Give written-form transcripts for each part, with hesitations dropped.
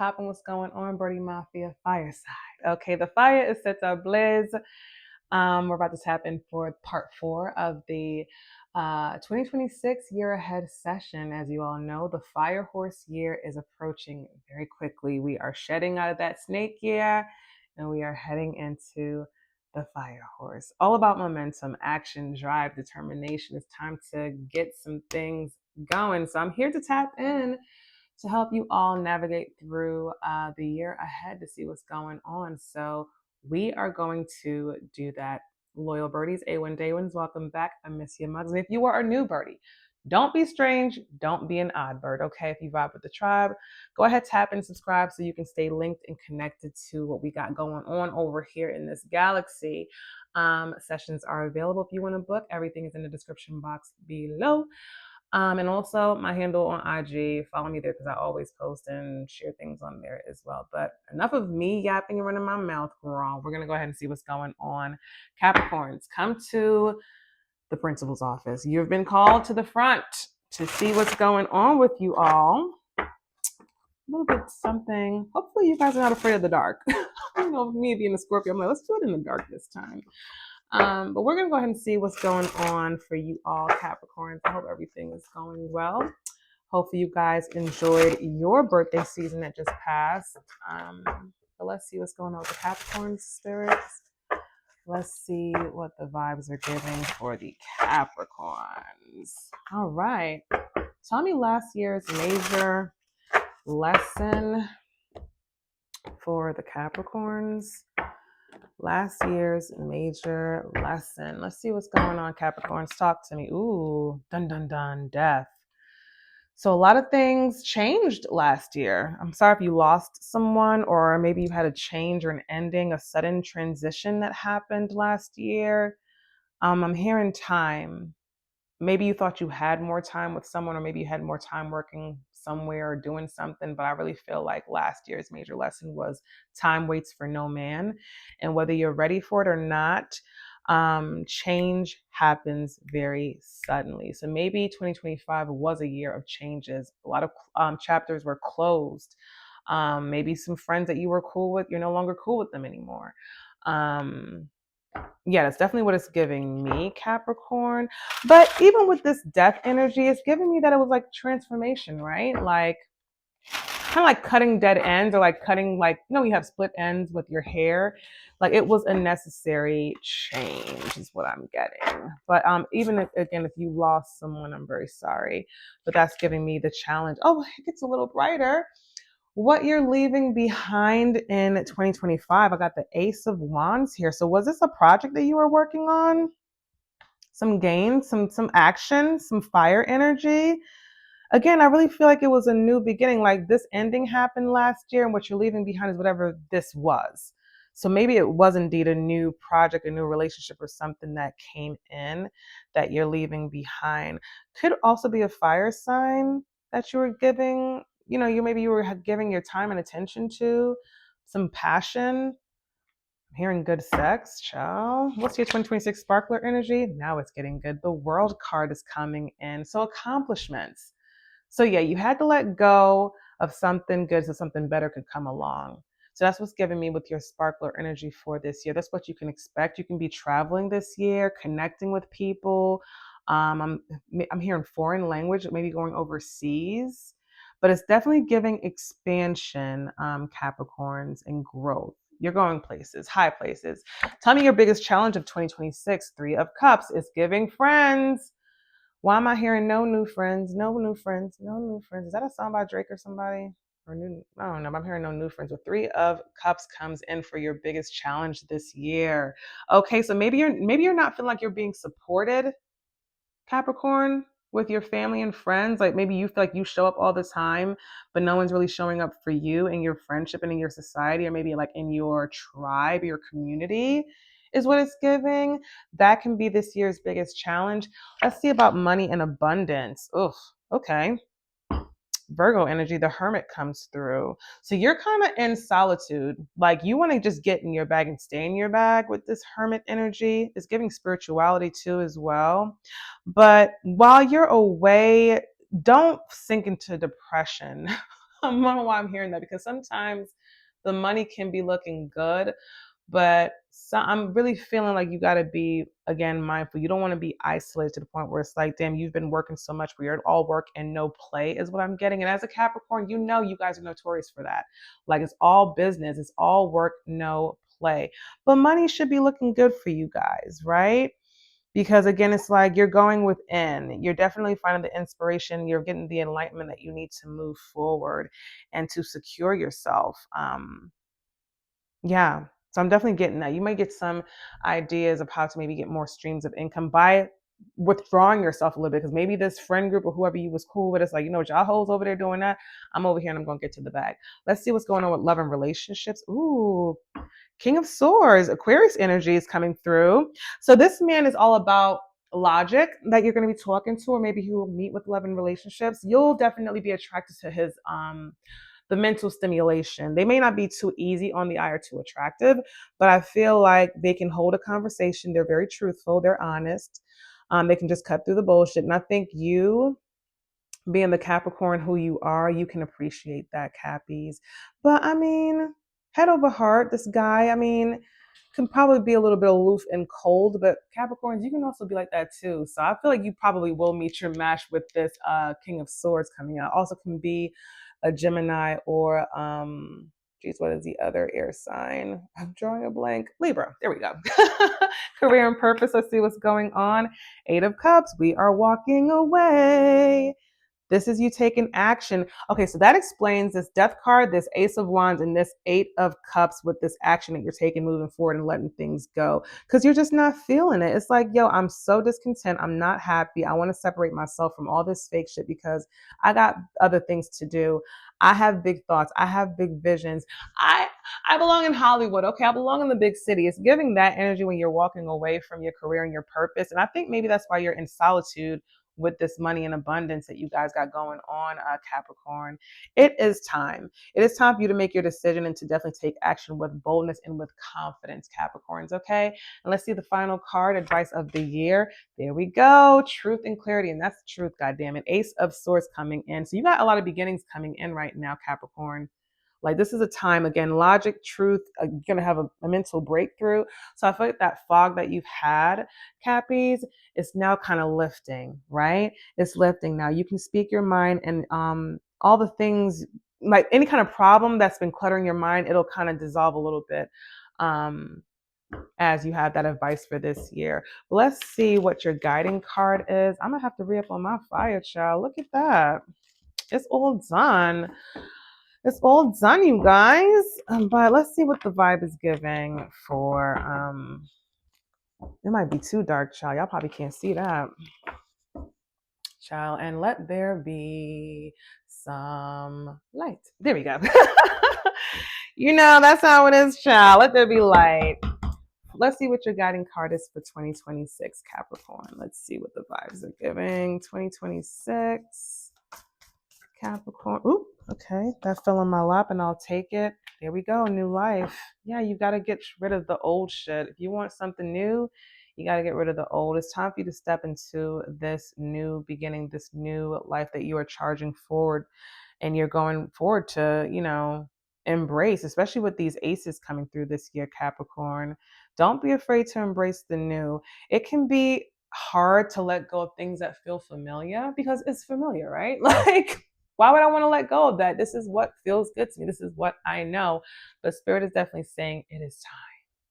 Popping, what's going on, Birdie Mafia Fireside? Okay, the fire is 𝚱𝚒𝚘𝚔𝓚𝓚. We're about to tap in for part 4 of the 2026 year ahead session. As you all know, the fire horse year is approaching very quickly. We are shedding out of that snake year and we are heading into the fire horse. All about momentum, action, drive, determination. It's time to get some things going. So I'm here to tap in to help you all navigate through the year ahead to see what's going on. So we are going to do that. Loyal birdies, A1 day ones, welcome back. I miss you mugs. And if you are a new birdie, don't be strange. Don't be an odd bird. Okay, if you vibe with the tribe, go ahead, tap and subscribe so you can stay linked and connected to what we got going on over here in this galaxy. Sessions are available if you want to book. Everything is in the description box below. And also my handle on IG, follow me there because I always post and share things on there as well. But enough of me yapping and running my mouth wrong. We're going to go ahead and see what's going on. Capricorns, come to the principal's office. You've been called to the front to see what's going on with you all. A little bit something. Hopefully you guys are not afraid of the dark. You know, me being a Scorpio, I'm like, let's do it in the dark this time. But we're going to go ahead and see what's going on for you all, Capricorns. I hope everything is going well. Hopefully you guys enjoyed your birthday season that just passed. But let's see what's going on with the Capricorn spirits. Let's see what the vibes are giving for the Capricorns. All right. Tell me last year's major lesson for the Capricorns. Last year's major lesson. Let's see what's going on, Capricorns. Talk to me. Ooh, dun, dun, dun, death. So a lot of things changed last year. I'm sorry if you lost someone, or maybe you had a change or an ending, a sudden transition that happened last year. I'm hearing time. Maybe you thought you had more time with someone, or maybe you had more time working somewhere or doing something, but I really feel like last year's major lesson was time waits for no man. And whether you're ready for it or not, change happens very suddenly. So maybe 2025 was a year of changes. A lot of chapters were closed. Maybe some friends that you were cool with, you're no longer cool with them anymore. Yeah, that's definitely what it's giving me, Capricorn. But even with this death energy, it's giving me that it was like transformation, right? Like kind of like cutting dead ends, or like cutting, like, you know, you have split ends with your hair. Like it was a necessary change is what I'm getting. But even if, again, if you lost someone, I'm very sorry. But that's giving me the challenge. Oh, it gets a little brighter. What you're leaving behind in 2025. I got the Ace of Wands here. So was this a project that you were working on? Some gain, some action, some fire energy. Again, I really feel like it was a new beginning. Like this ending happened last year, and what you're leaving behind is whatever this was. So maybe it was indeed a new project, a new relationship, or something that came in that you're leaving behind. Could also be a fire sign that you were giving, you know, you were giving your time and attention to, some passion. I'm hearing good sex, child. What's your 2026 sparkler energy? Now it's getting good. The World card is coming in. So accomplishments. So yeah, you had to let go of something good so something better could come along. So that's what's giving me with your sparkler energy for this year. That's what you can expect. You can be traveling this year, connecting with people. I'm hearing foreign language, maybe going overseas, but it's definitely giving expansion, Capricorns, and growth. You're going places, high places. Tell me your biggest challenge of 2026. 3 of Cups is giving friends. Why am I hearing no new friends, no new friends, no new friends? Is that a song by Drake or somebody? Or new? I don't know. I'm hearing no new friends. But 3 of Cups comes in for your biggest challenge this year. Okay, so maybe you're not feeling like you're being supported, Capricorn, with your family and friends. Like maybe you feel like you show up all the time, but no one's really showing up for you in your friendship and in your society, or maybe like in your tribe, your community is what it's giving. That can be this year's biggest challenge. Let's see about money and abundance. Ugh, okay. Virgo energy, the Hermit comes through. So you're kind of in solitude. Like you want to just get in your bag and stay in your bag with this Hermit energy. It's giving spirituality too as well. But while you're away, don't sink into depression. I don't know why I'm hearing that, because sometimes the money can be looking good, but I'm really feeling like you got to be, again, mindful. You don't want to be isolated to the point where it's like, damn, you've been working so much, where you're all work and no play is what I'm getting. And as a Capricorn, you know, you guys are notorious for that. Like, it's all business, it's all work, no play. But money should be looking good for you guys, right? Because again, it's like you're going within. You're definitely finding the inspiration. You're getting the enlightenment that you need to move forward and to secure yourself. Yeah. So I'm definitely getting that. You might get some ideas of how to maybe get more streams of income by withdrawing yourself a little bit. Because maybe this friend group or whoever you was cool with, it's like, you know what, y'all hoes over there doing that. I'm over here and I'm going to get to the bag. Let's see what's going on with love and relationships. Ooh, King of Swords, Aquarius energy is coming through. So this man is all about logic that you're going to be talking to, or maybe he will meet with love and relationships. You'll definitely be attracted to his the mental stimulation. They may not be too easy on the eye or too attractive, but I feel like they can hold a conversation. They're very truthful. They're honest. They can just cut through the bullshit. And I think you, being the Capricorn who you are, you can appreciate that, Cappies. But I mean, head over heart, this guy, I mean, can probably be a little bit aloof and cold, but Capricorns, you can also be like that too. So I feel like you probably will meet your match with this King of Swords coming out. Also can be a Gemini or geez, what is the other air sign? I'm drawing a blank. Libra. There we go. Career and purpose. Let's see what's going on. 8 of Cups. We are walking away. This is you taking action. Okay, so that explains this Death card, this Ace of Wands, and this 8 of Cups with this action that you're taking moving forward and letting things go. Because you're just not feeling it. It's like, yo, I'm so discontent. I'm not happy. I want to separate myself from all this fake shit because I got other things to do. I have big thoughts. I have big visions. I belong in Hollywood. Okay, I belong in the big city. It's giving that energy when you're walking away from your career and your purpose. And I think maybe that's why you're in solitude with this money and abundance that you guys got going on, Capricorn. It is time. It is time for you to make your decision and to definitely take action with boldness and with confidence, Capricorns, okay? And let's see the final card, advice of the year. There we go. Truth and clarity. And that's the truth, goddammit. Ace of Swords coming in. So you got a lot of beginnings coming in right now, Capricorn. Like, this is a time, again, logic, truth, you're going to have a mental breakthrough. So I feel like that fog that you've had, Cappies, is now kind of lifting, right? It's lifting now. You can speak your mind, and all the things, like any kind of problem that's been cluttering your mind, it'll kind of dissolve a little bit as you have that advice for this year. But let's see what your guiding card is. I'm going to have to re-up on my fire, child. Look at that. It's all done. It's all done, you guys. But let's see what the vibe is giving for, it might be too dark, child. Y'all probably can't see that. Child, and let there be some light. There we go. You know, that's how it is, child. Let there be light. Let's see what your guiding card is for 2026, Capricorn. Let's see what the vibes are giving. 2026. Capricorn. Ooh, okay. That fell in my lap and I'll take it. There we go. New life. Yeah, you got to get rid of the old shit. If you want something new, you got to get rid of the old. It's time for you to step into this new beginning, this new life that you are charging forward and you're going forward to, you know, embrace, especially with these aces coming through this year, Capricorn. Don't be afraid to embrace the new. It can be hard to let go of things that feel familiar because it's familiar, right? Like, why would I want to let go of that? This is what feels good to me. This is what I know. But Spirit is definitely saying it is time.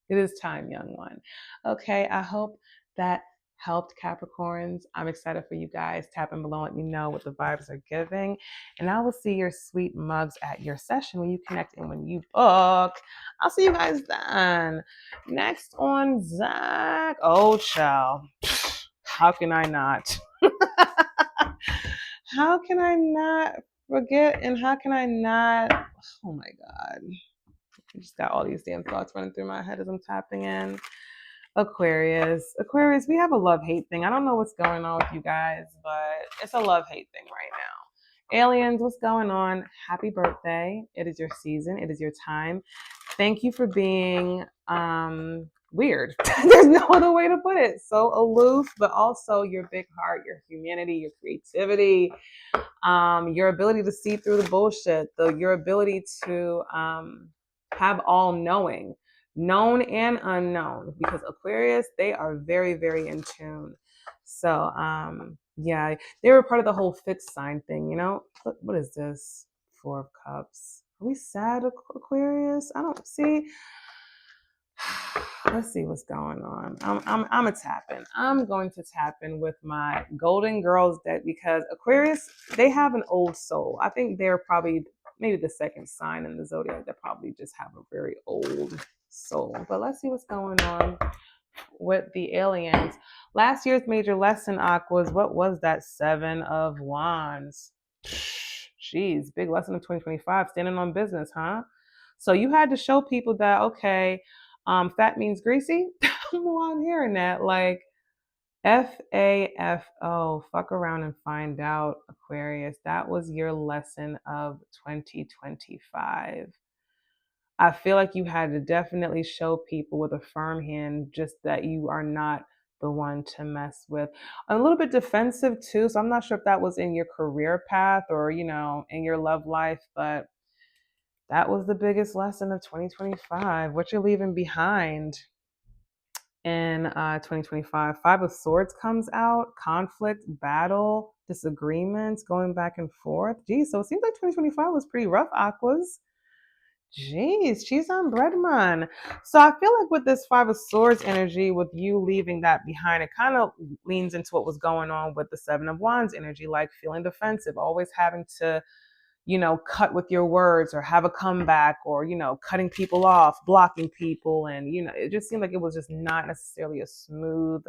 It is time, young one. Okay, I hope that helped, Capricorns. I'm excited for you guys. Tap in below, let me know what the vibes are giving. And I will see your sweet mugs at your session when you connect and when you book. I'll see you guys then. Next on Zach. Oh, child. How can I not? How can I not forget, and how can I not? Oh my God. I just got all these damn thoughts running through my head as I'm tapping in. Aquarius. Aquarius, we have a love-hate thing. I don't know what's going on with you guys, but it's a love-hate thing right now. Aliens, what's going on? Happy birthday. It is your season. It is your time. Thank you for being weird. There's no other way to put it. So aloof, but also your big heart, your humanity, your creativity. your ability to see through the bullshit, your ability to have all knowing, known and unknown, because Aquarius, they are very, very in tune. So yeah, they were part of the whole fixed sign thing, you know. What is this? Four of Cups. Are we sad, Aquarius? I don't see. Let's see what's going on. I'm a tap in. I'm going to tap in with my Golden Girls deck, because Aquarius, they have an old soul. I think they're probably maybe the second sign in the zodiac that probably just have a very old soul. But let's see what's going on with the aliens. Last year's major lesson, Aquas, what was that? Seven of Wands. Jeez, big lesson of 2025, standing on business, huh? So you had to show people that, okay, fat means greasy. Well, I'm hearing that. Like, FAFO, fuck around and find out, Aquarius. That was your lesson of 2025. I feel like you had to definitely show people with a firm hand just that you are not the one to mess with. A little bit defensive too, so I'm not sure if that was in your career path or, you know, in your love life, but that was the biggest lesson of 2025. What you're leaving behind in 2025. Five of Swords comes out, conflict, battle, disagreements, going back and forth. Geez, so it seems like 2025 was pretty rough, Aquas. Jeez, cheese on bread, man. So I feel like with this Five of Swords energy, with you leaving that behind, it kind of leans into what was going on with the Seven of Wands energy, like feeling defensive, always having to, you know, cut with your words or have a comeback, or, you know, cutting people off, blocking people. And, you know, it just seemed like it was just not necessarily a smooth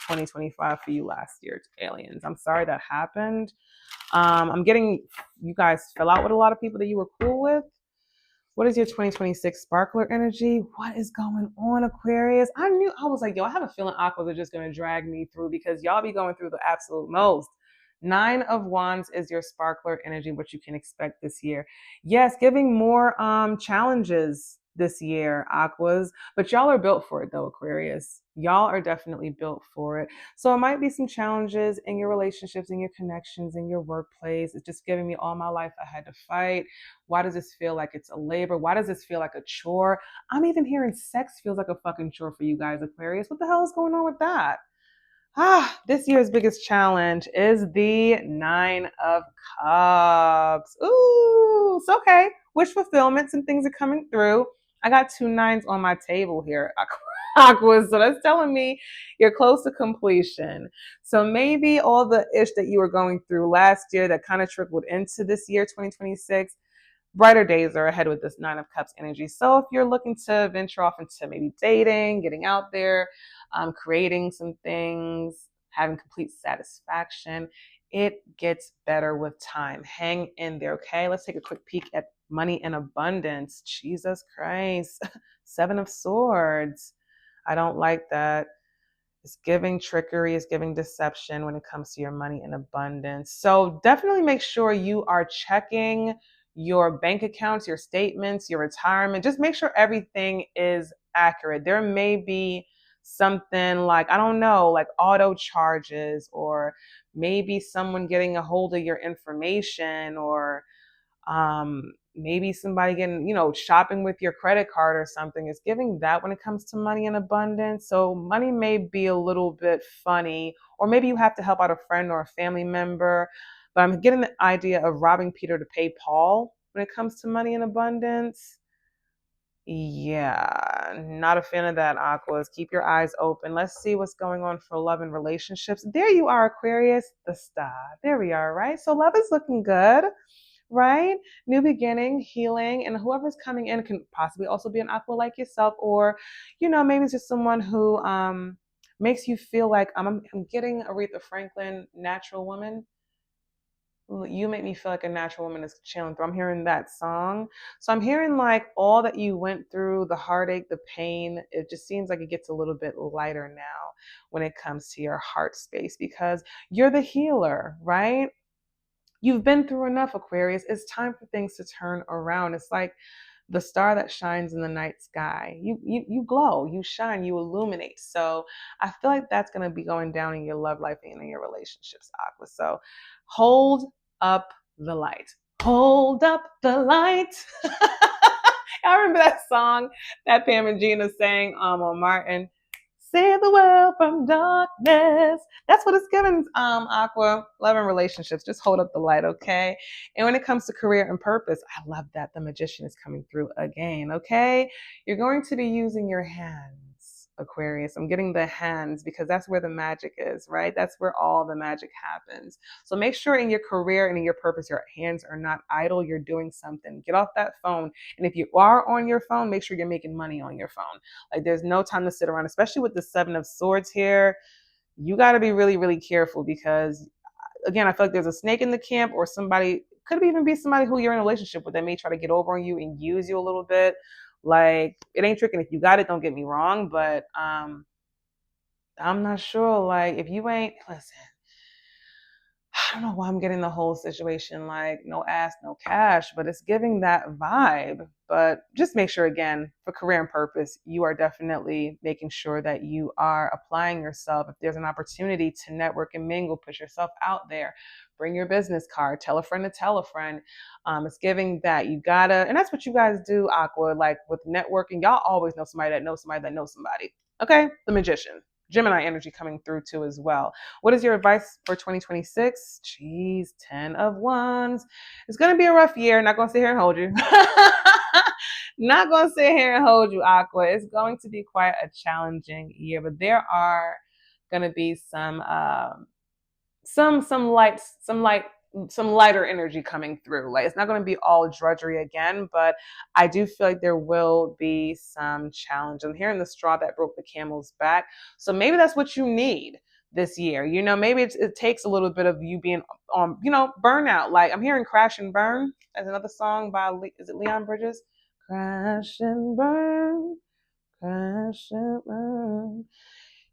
2025 for you last year, aliens. I'm sorry that happened. I'm getting you guys fell out with a lot of people that you were cool with. What is your 2026 sparkler energy? What is going on, Aquarius? I was like, yo, I have a feeling Aquas are just going to drag me through, because y'all be going through the absolute most. Nine of Wands is your sparkler energy, what you can expect this year. Yes, giving more challenges this year, Aquas, but y'all are built for it though, Aquarius. Y'all are definitely built for it. So it might be some challenges in your relationships, in your connections, in your workplace. It's just giving me all my life I had to fight. Why does this feel like it's a labor? Why does this feel like a chore? I'm even hearing sex feels like a fucking chore for you guys, Aquarius. What the hell is going on with that? This year's biggest challenge is the Nine of Cups. Ooh, it's okay. Wish fulfillment, some things are coming through. I got two nines on my table here, Aquas. So that's telling me you're close to completion. So maybe all the ish that you were going through last year that kind of trickled into this year, 2026, brighter days are ahead with this Nine of Cups energy. So if you're looking to venture off into maybe dating, getting out there, creating some things, having complete satisfaction, it gets better with time. Hang in there, okay? Let's take a quick peek at money in abundance. Jesus Christ. Seven of Swords. I don't like that. It's giving trickery, it's giving deception when it comes to your money in abundance. So definitely make sure you are checking your bank accounts, your statements, your retirement. Just make sure everything is accurate. There may be something like, I don't know, like auto charges, or maybe someone getting a hold of your information, or maybe somebody getting, you know, shopping with your credit card or something. Is giving that when it comes to money in abundance. So money may be a little bit funny, or maybe you have to help out a friend or a family member. But I'm getting the idea of robbing Peter to pay Paul when it comes to money in abundance. Yeah, not a fan of that, Aquas. Keep your eyes open. Let's see what's going on for love and relationships. There you are, Aquarius, the star. There we are, right? So love is looking good, right? New beginning, healing, and whoever's coming in can possibly also be an Aqua like yourself, or, you know, maybe it's just someone who makes you feel like I'm getting Aretha Franklin, Natural Woman. You make me feel like a natural woman is chilling through. I'm hearing that song. So I'm hearing like all that you went through, the heartache, the pain. It just seems like it gets a little bit lighter now when it comes to your heart space, because you're the healer, right? You've been through enough, Aquarius. It's time for things to turn around. It's like the star that shines in the night sky. You glow, you shine, you illuminate. So I feel like that's going to be going down in your love life and in your relationships, Aqua. So hold up the light. Hold up the light. I remember that song that Pam and Gina sang on Martin. Save the world from darkness. That's what it's given, Aqua. Love and relationships. Just hold up the light, okay? And when it comes to career and purpose, I love that the magician is coming through again, okay? You're going to be using your hands, Aquarius. I'm getting the hands because that's where the magic is, right? That's where all the magic happens. So make sure in your career and in your purpose, your hands are not idle. You're doing something. Get off that phone. And if you are on your phone, make sure you're making money on your phone. Like there's no time to sit around, especially with the Seven of Swords here. You got to be really, really careful because, again, I feel like there's a snake in the camp, or somebody, could even be somebody who you're in a relationship with that may try to get over on you and use you a little bit. Like, it ain't tricking if you got it, don't get me wrong, but I'm not sure. Like, if you ain't, listen, I don't know why I'm getting the whole situation like no ass, no cash, but it's giving that vibe. But just make sure, again, for career and purpose, you are definitely making sure that you are applying yourself. If there's an opportunity to network and mingle, push yourself out there, bring your business card, tell a friend to tell a friend. It's giving that you gotta, and that's what you guys do, Aqua, like with networking. Y'all always know somebody that knows somebody that knows somebody. Okay? The magician. Gemini energy coming through too as well. What is your advice for 2026? Jeez, 10 of Wands. It's going to be a rough year. Not going to sit here and hold you. Not going to sit here and hold you, Aqua. It's going to be quite a challenging year, but there are going to be some lighter energy coming through. Like it's not going to be all drudgery again, but I do feel like there will be some challenge. I'm hearing the straw that broke the camel's back. So maybe that's what you need this year. You know, maybe it takes a little bit of you being on, burnout. Like I'm hearing Crash and Burn as another song by, is it Leon Bridges? Crash and burn, crash and burn.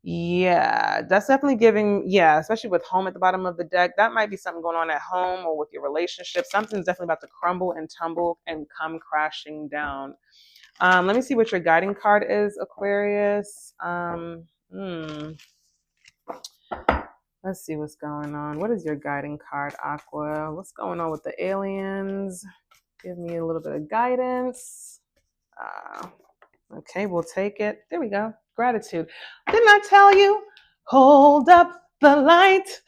Yeah, that's definitely giving, yeah, especially with home at the bottom of the deck. That might be something going on at home or with your relationship. Something's definitely about to crumble and tumble and come crashing down. Let me see what your guiding card is, Aquarius. Let's see what's going on. What is your guiding card, Aqua? What's going on with the aliens? Give me a little bit of guidance. Okay, we'll take it. There we go. Gratitude. Didn't I tell you? Hold up the light.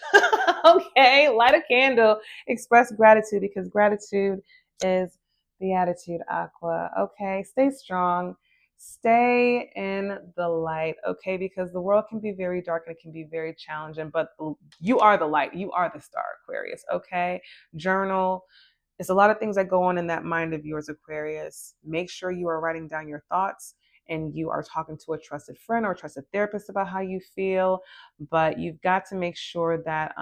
Okay, light a candle. Express gratitude because gratitude is the attitude, Aqua. Okay, stay strong. Stay in the light, okay? Because the world can be very dark and it can be very challenging, but you are the light. You are the star, Aquarius, okay? Journal. There's a lot of things that go on in that mind of yours, Aquarius. Make sure you are writing down your thoughts and you are talking to a trusted friend or a trusted therapist about how you feel. But you've got to make sure that,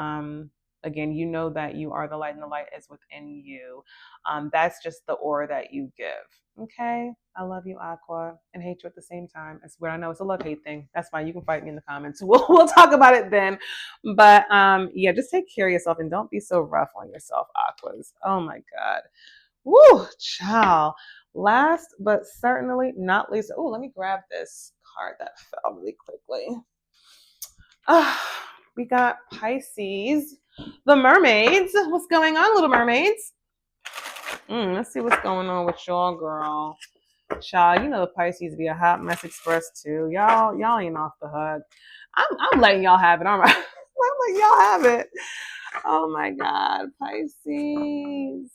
again, you know that you are the light and the light is within you. That's just the aura that you give. Okay? I love you, Aqua, and hate you at the same time. It's where I know it's a love-hate thing. That's fine. You can fight me in the comments. We'll talk about it then. But yeah, just take care of yourself and don't be so rough on yourself, Aquas. Oh my God. Woo, child. Last but certainly not least. Oh, let me grab this card that fell really quickly. We got Pisces, the mermaids. What's going on, little mermaids? Let's see what's going on with y'all, girl. Child, you know the Pisces be a hot mess express too. Y'all ain't off the hook. I'm letting y'all have it. All right. I'm letting y'all have it. Oh my God, Pisces.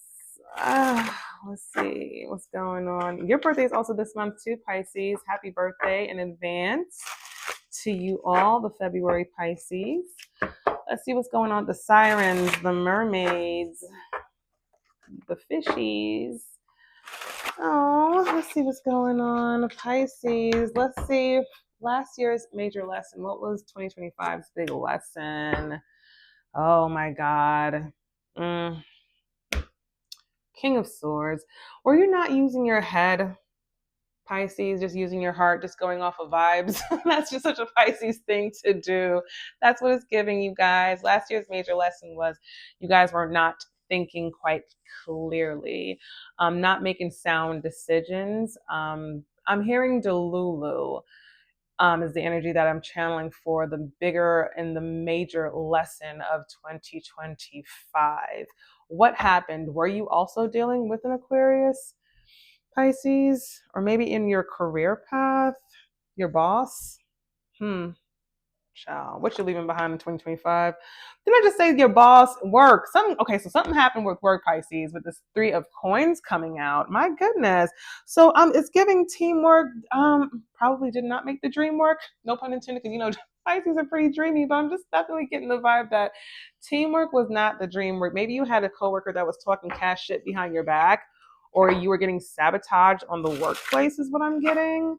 Let's see what's going on. Your birthday is also this month too, Pisces. Happy birthday in advance to you all, the February Pisces. Let's see what's going on. The sirens, the mermaids, the fishies. Oh, let's see what's going on. Pisces. Let's see last year's major lesson. What was 2025's big lesson? Oh my God. King of Swords. Were you not using your head, Pisces, just using your heart, just going off of vibes? That's just such a Pisces thing to do. That's what it's giving you guys. Last year's major lesson was you guys were not thinking quite clearly, not making sound decisions. I'm hearing Delulu. Is the energy that I'm channeling for the bigger and the major lesson of 2025. What happened? Were you also dealing with an Aquarius, Pisces? Or maybe in your career path, your boss? Child, what you leaving behind in 2025? Didn't I just say your boss, work? So something happened with work, Pisces, with this Three of Coins coming out. My goodness. So it's giving teamwork. Probably did not make the dream work. No pun intended, because Pisces are pretty dreamy, but I'm just definitely getting the vibe that teamwork was not the dream work. Maybe you had a coworker that was talking cash shit behind your back, or you were getting sabotaged on the workplace, is what I'm getting.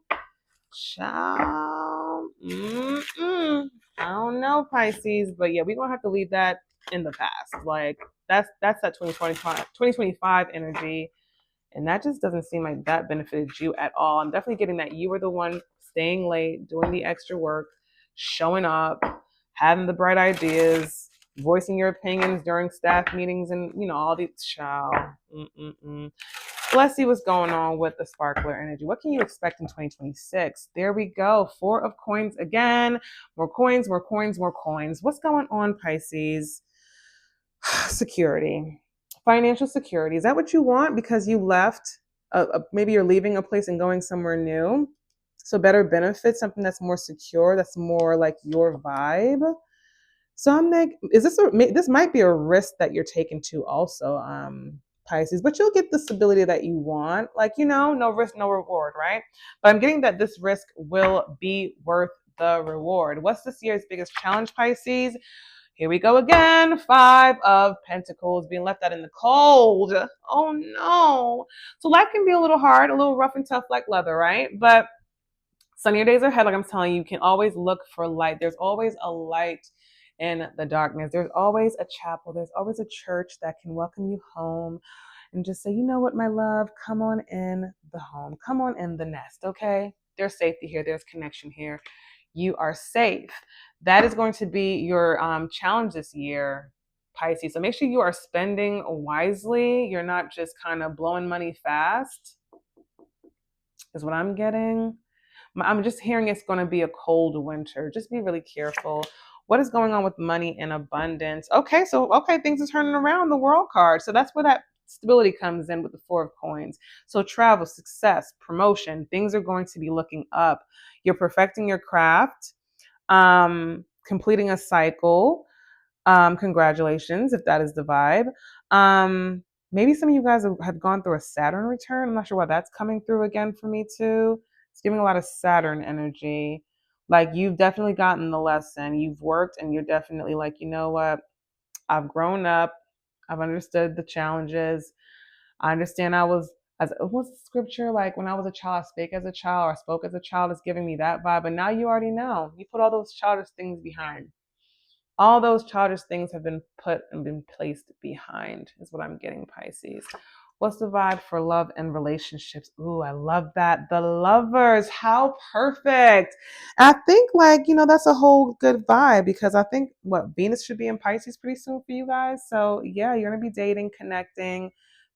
Child. I don't know, Pisces, but yeah, we're gonna have to leave that in the past. Like that's that 2025 energy, and that just doesn't seem like that benefited you at all. I'm definitely getting that you were the one staying late, doing the extra work, showing up, having the bright ideas, voicing your opinions during staff meetings, and all these. Child. Let's see what's going on with the sparkler energy. What can you expect in 2026? There we go. Four of Coins again. More coins, more coins, more coins. What's going on, Pisces? Security. Financial security. Is that what you want because you left? Maybe you're leaving a place and going somewhere new. So better benefits, something that's more secure, that's more like your vibe. So I'm like, this might be a risk that you're taking too also, Pisces, but you'll get the stability that you want. Like, no risk, no reward, right? But I'm getting that this risk will be worth the reward. What's this year's biggest challenge, Pisces? Here we go again. Five of Pentacles, being left out in the cold. Oh no. So life can be a little hard, a little rough and tough like leather, right? But sunnier days are ahead. Like I'm telling you, you can always look for light. There's always a light in the darkness. There's always a chapel. There's always a church that can welcome you home and just say, you know what, my love, come on in the home. Come on in the nest, okay? There's safety here. There's connection here. You are safe. That is going to be your challenge this year, Pisces. So make sure you are spending wisely. You're not just kind of blowing money fast, is what I'm getting. I'm just hearing it's going to be a cold winter. Just be really careful. What is going on with money and abundance? Okay, things are turning around, the World card. So that's where that stability comes in with the Four of Coins. So travel, success, promotion, things are going to be looking up. You're perfecting your craft, completing a cycle. Congratulations, if that is the vibe. Maybe some of you guys have gone through a Saturn return. I'm not sure why that's coming through again for me too. It's giving a lot of Saturn energy. Like you've definitely gotten the lesson. You've worked and you're definitely like, you know what? I've grown up. I've understood the challenges. I understand what's the scripture? Like when I was a child, I spake as a child or I spoke as a child. It's giving me that vibe. But now you already know. You put all those childish things behind. All those childish things have been put and been placed behind, is what I'm getting, Pisces. What's the vibe for love and relationships? Ooh, I love that. The Lovers, how perfect. I think that's a whole good vibe because I think Venus should be in Pisces pretty soon for you guys. So yeah, you're going to be dating, connecting.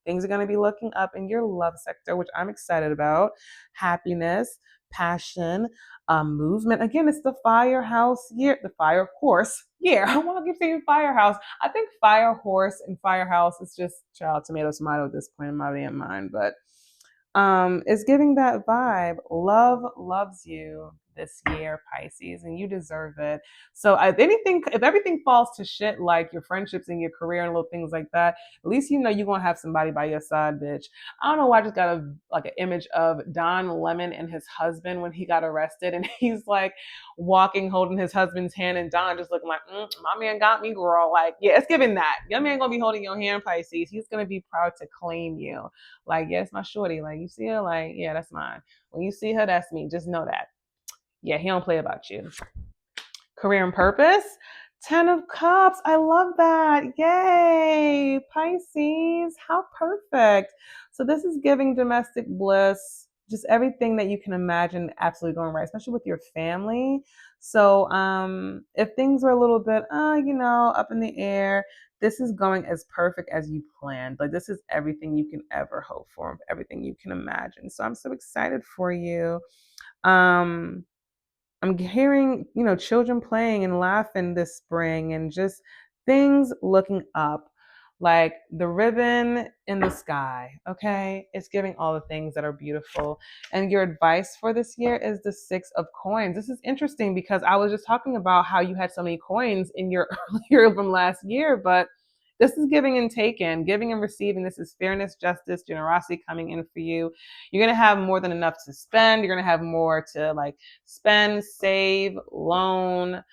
Things are going to be looking up in your love sector, which I'm excited about. Happiness, passion, movement. Again, it's the fire house year, the fire horse year. I want to keep saying firehouse. I think fire horse and firehouse is just child tomato at this point in my damn mind, but it's giving that vibe. Love loves you this year, Pisces, and you deserve it. So if everything falls to shit, like your friendships and your career and little things like that, at least you know you're gonna have somebody by your side, bitch. I don't know why I just got an image of Don Lemon and his husband when he got arrested, and he's like walking, holding his husband's hand, and Don just looking like, my man got me, girl. Like, yeah, it's giving that. Your man gonna be holding your hand, Pisces. He's gonna be proud to claim you. Like, yeah, it's my shorty. Like, you see her? Like, yeah, that's mine. When you see her, that's me. Just know that. Yeah, he don't play about you. Career and purpose. 10 of Cups. I love that. Yay. Pisces. How perfect. So this is giving domestic bliss. Just everything that you can imagine absolutely going right, especially with your family. So if things were a little bit, up in the air, this is going as perfect as you planned. Like this is everything you can ever hope for, everything you can imagine. So I'm so excited for you. I'm hearing, children playing and laughing this spring and just things looking up. like the ribbon in the sky. Okay, it's giving all the things that are beautiful. And your advice for this year is the 6 of Coins. This is interesting because I was just talking about how you had so many coins in your earlier from last year, but this is giving and taking, giving and receiving. This is fairness, justice, generosity coming in for you. You're going to have more than enough to spend. You're going to have more to like spend, save, loan.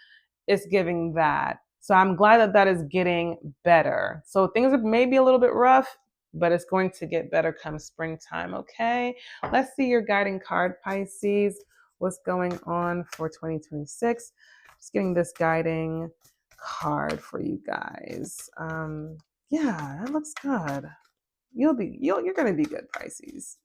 It's giving that. So I'm glad that that is getting better. So things are maybe a little bit rough, but it's going to get better come springtime. Okay. Let's see your guiding card, Pisces. What's going on for 2026? Just getting this guiding card for you guys. Yeah, that looks good. You're gonna be good, Pisces.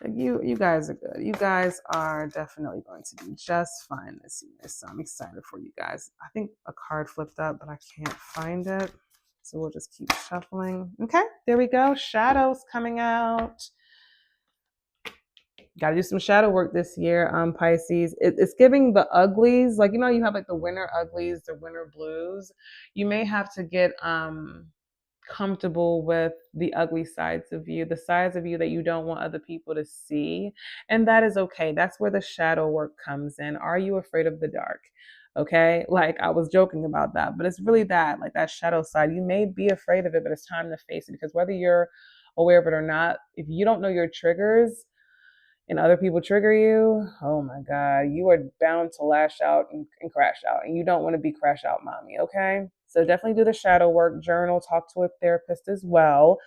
You guys are good. You guys are definitely going to be just fine this year. So I'm excited for you guys. I think a card flipped up, but I can't find it. So we'll just keep shuffling. Okay, there we go. Shadows coming out. Got to do some shadow work this year, Pisces. It's giving the uglies, like, you know, you have like the winter uglies, the winter blues. You may have to get comfortable with the ugly sides of you, the sides of you that you don't want other people to see. And that is okay. That's where the shadow work comes in. Are you afraid of the dark? Okay. Like I was joking about that, but it's really that, like that shadow side. You may be afraid of it, but it's time to face it because whether you're aware of it or not, if you don't know your triggers, and other people trigger you, oh my God, you are bound to lash out and crash out. And you don't want to be crash out mommy, okay? So definitely do the shadow work, journal, talk to a therapist as well.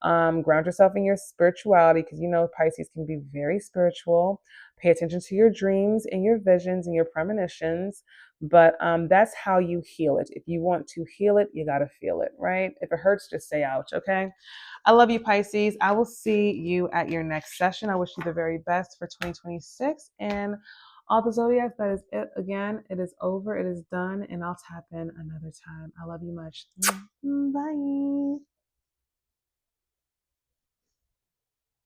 Ground yourself in your spirituality because you know Pisces can be very spiritual. Pay attention to your dreams and your visions and your premonitions. But that's how you heal it. If you want to heal it, you got to feel it, right? If it hurts, just say ouch, okay? I love you, Pisces. I will see you at your next session. I wish you the very best for 2026. And all the zodiacs, that is it. Again, it is over. It is done. And I'll tap in another time. I love you much. Bye.